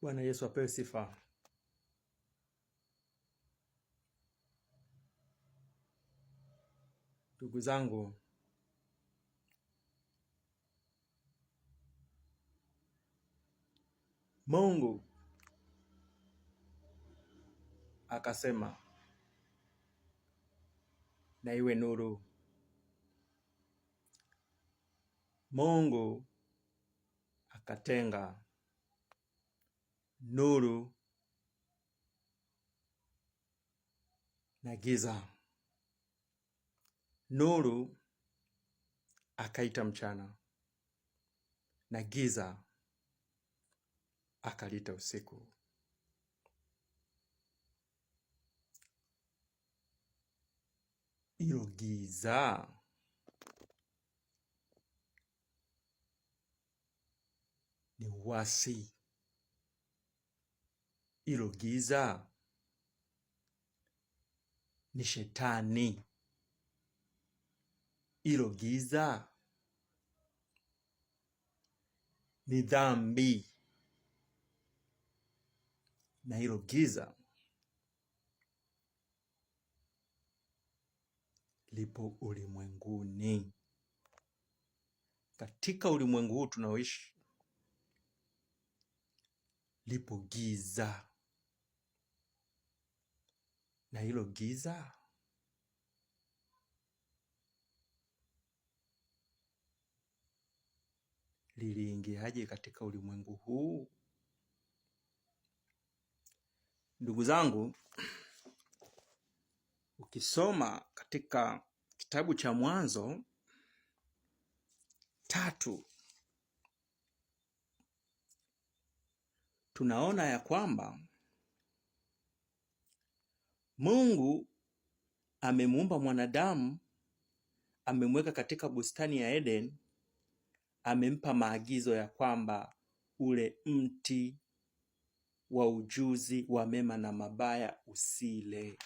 Bwana Yesu apewe sifa. Ndugu zangu, Mungu akasema na iwe nuru. Mungu akatenga nuru na giza. Nuru akaita mchana na giza akalita usiku. Hilo giza ni uasi. Hilo giza ni shetani. Hilo giza ni dhambi. Na hilo giza lipo ulimwenguni. Katika ulimwengu huu tunaoishi lipo giza. Na hilo giza liliingiaje katika ulimwengu huu? Ndugu zangu, ukisoma katika kitabu cha Mwanzo 3 tunaona ya kwamba Mungu amemuumba mwanadamu, amemweka katika bustani ya Eden, amempa maagizo ya kwamba ule mti wa ujuzi wa mema na mabaya usile.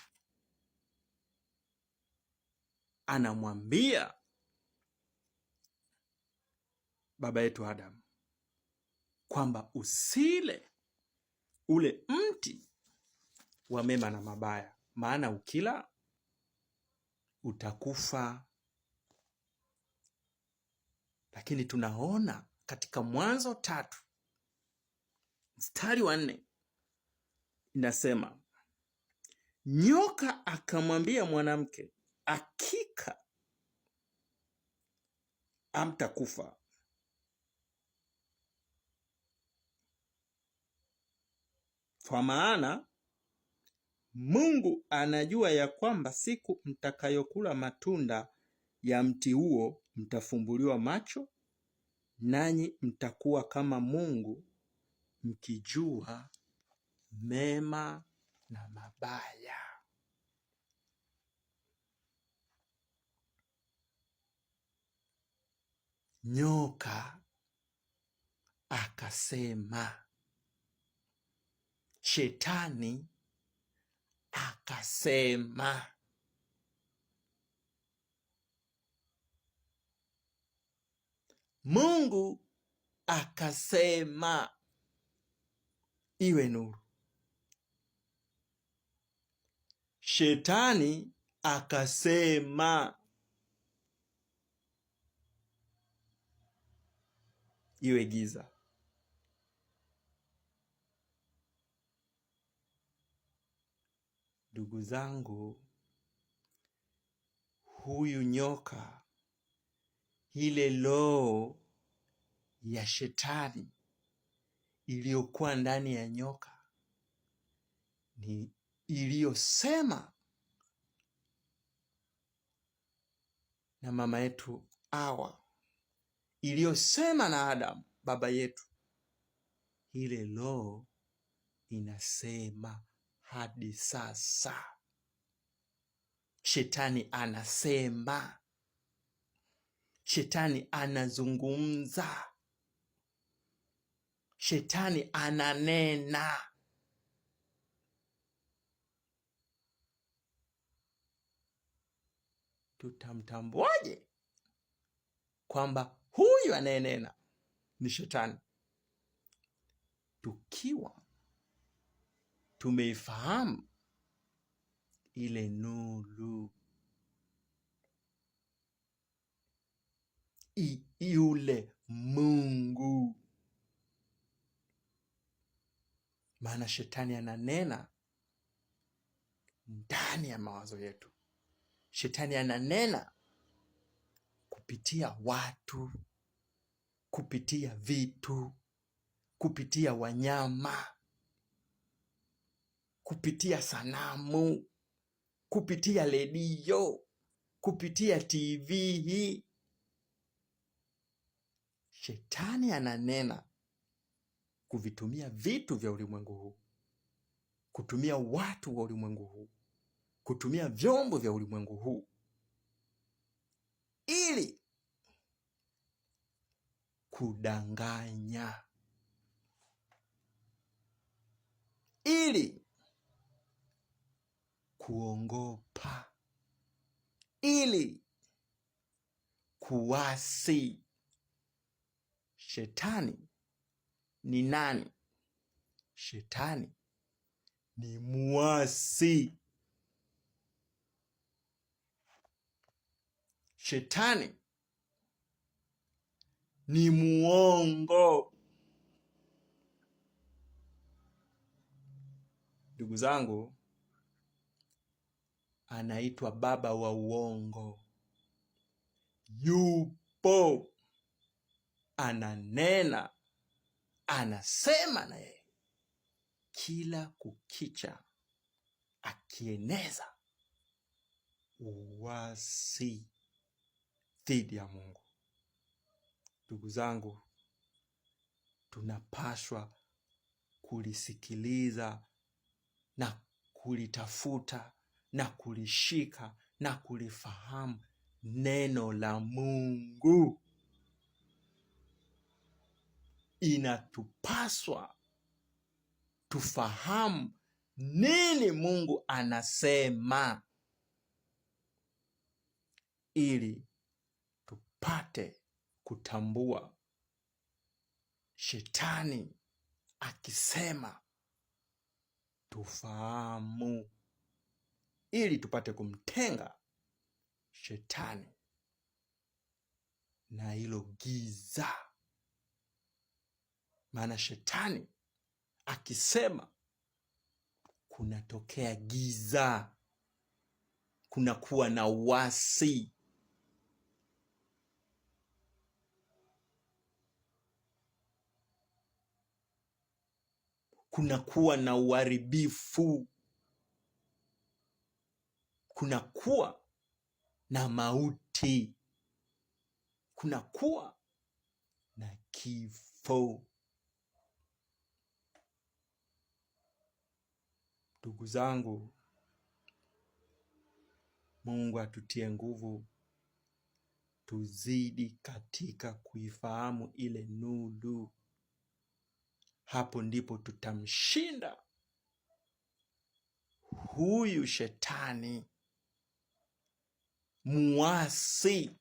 Anamwambia baba yetu Adam kwamba usile ule mti wa mema na mabaya, maana ukila utakufa. Lakini tunaona katika Mwanzo 3 mstari wa 4 inasema, nyoka akamwambia mwanamke, hakika hamtakufa. Kwa maana Mungu anajua ya kwamba siku mtakayokula matunda ya mti huo mtafumbuliwa macho, nanyi mtakuwa kama Mungu, mkijua mema na mabaya. Nyoka akasema, shetani akasema. Mungu akasema iwe nuru. Shetani akasema iwe giza. Ndugu zangu, huyu nyoka, ile roho ya shetani iliyokuwa ndani ya nyoka, ni iliyosema na mama yetu Hawa, iliyosema na Adam baba yetu. Ile roho inasema hadi sasa. Shetani anasema, shetani anazungumza, shetani ananena. Tutamtambuaje kwamba huyu anayenena ni shetani? Tukiwa tumeifahamu ile nuru, yule Mungu. Maana shetani ananena ndani ya mawazo yetu. Shetani ananena kupitia watu, kupitia vitu, kupitia wanyama, kupitia sanamu, kupitia redio, kupitia TV. Shetani ananena kuvitumia vitu vya ulimwengu huu, kutumia watu wa ulimwengu huu, kutumia vyombo vya ulimwengu huu ili kudanganya, ili kuongopa, ili kuasi. Shetani ni nani? Shetani ni muasi. Shetani ni muongo. Ndugu zangu, anaitwa baba wa uongo. Yupo, ananena, anasema na yeye kila kukicha, akieneza uasi dhidi ya Mungu. Ndugu zangu, tunapaswa kulisikiliza na kulitafuta na kulishika na kulifahamu neno la Mungu. Inatupaswa tufahamu nini Mungu anasema, ili tupate kutambua shetani akisema tufahamu, ili tupate kumtenga shetani na hilo giza. Maana shetani akisema kunatokea giza, kunakuwa na uasi. Kunakuwa na uharibifu, kunakuwa na mauti, kunakuwa na kifo. Ndugu zangu, Mungu atutie nguvu, tuzidi katika kuifahamu ile nuru. Hapo ndipo tutamshinda huyu shetani muasi.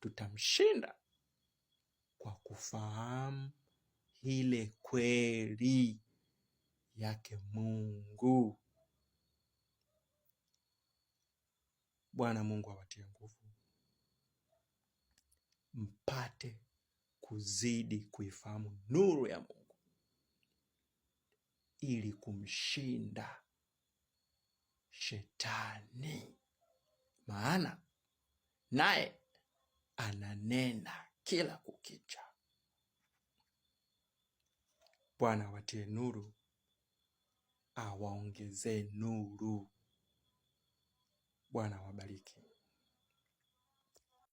Tutamshinda kwa kufahamu ile kweli yake Mungu. Bwana Mungu awatie nguvu, mpate kuzidi kuifahamu nuru ya Mungu, ili kumshinda shetani. Maana naye ananena kila kukicha. Bwana awatie nuru, awaongezee nuru. Bwana wabariki.